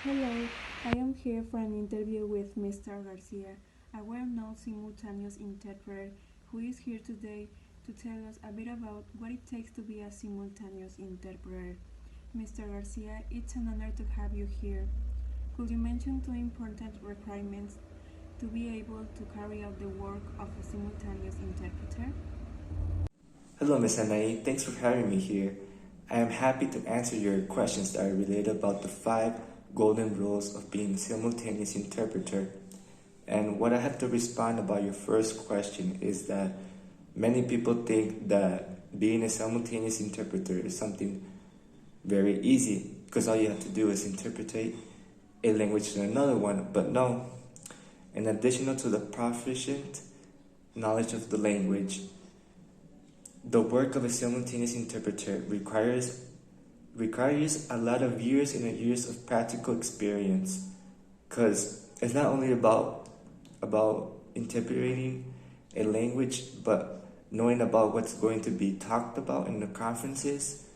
Hello, I am here for an interview with Mr. Garcia, a well-known simultaneous interpreter who is here today to tell us a bit about what it takes to be a simultaneous interpreter. Mr. Garcia, it's an honor to have you here. Could you mention two important requirements to be able to carry out the work of a simultaneous interpreter? Hello, Ms. Anai. Thanks for having me here. I am happy to answer your questions that are related about the 5 golden rules of being a simultaneous interpreter. And what I have to respond about your first question is that many people think that being a simultaneous interpreter is something very easy because all you have to do is interpret a language to another one. But no, in addition to the proficient knowledge of the language, the work of a simultaneous interpreter requires a lot of years and years of practical experience, because it's not only about interpreting a language, but knowing about what's going to be talked about in the conferences,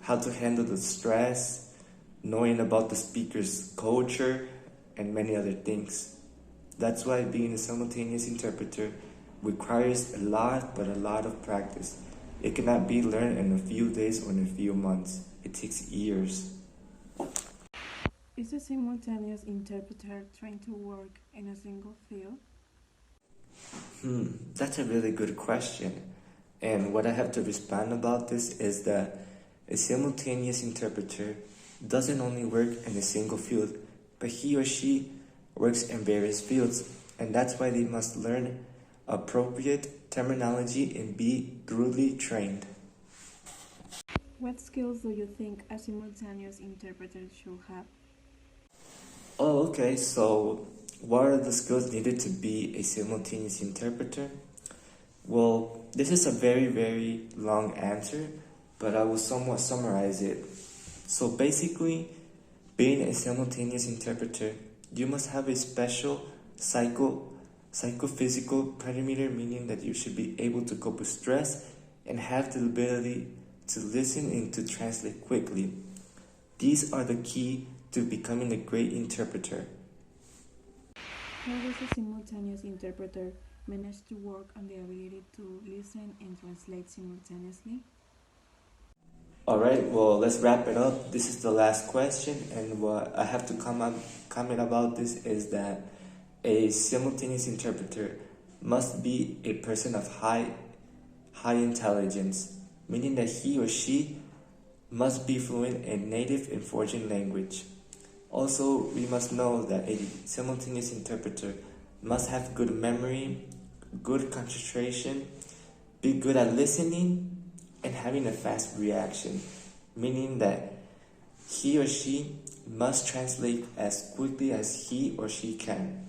how to handle the stress, knowing about the speaker's culture, and many other things. That's why being a simultaneous interpreter requires a lot of practice. It cannot be learned in a few days or in a few months. It takes years. Is a simultaneous interpreter trained to work in a single field? That's a really good question. And what I have to respond about this is that a simultaneous interpreter doesn't only work in a single field, but he or she works in various fields. And that's why they must learn appropriate terminology and be thoroughly trained. What skills do you think a simultaneous interpreter should have? Oh, okay. So, what are the skills needed to be a simultaneous interpreter? Well, this is a very long answer, but I will somewhat summarize it. So, basically, being a simultaneous interpreter, you must have a special psychophysical parameter, meaning that you should be able to cope with stress and have the ability to listen and to translate quickly. These are the key to becoming a great interpreter. How does a simultaneous interpreter manage to work on the ability to listen and translate simultaneously? Alright, well, let's wrap it up. This is the last question, and what I have to comment about this is that a simultaneous interpreter must be a person of high intelligence, meaning that he or she must be fluent in native and foreign language. Also, we must know that a simultaneous interpreter must have good memory, good concentration, be good at listening, and having a fast reaction, meaning that he or she must translate as quickly as he or she can.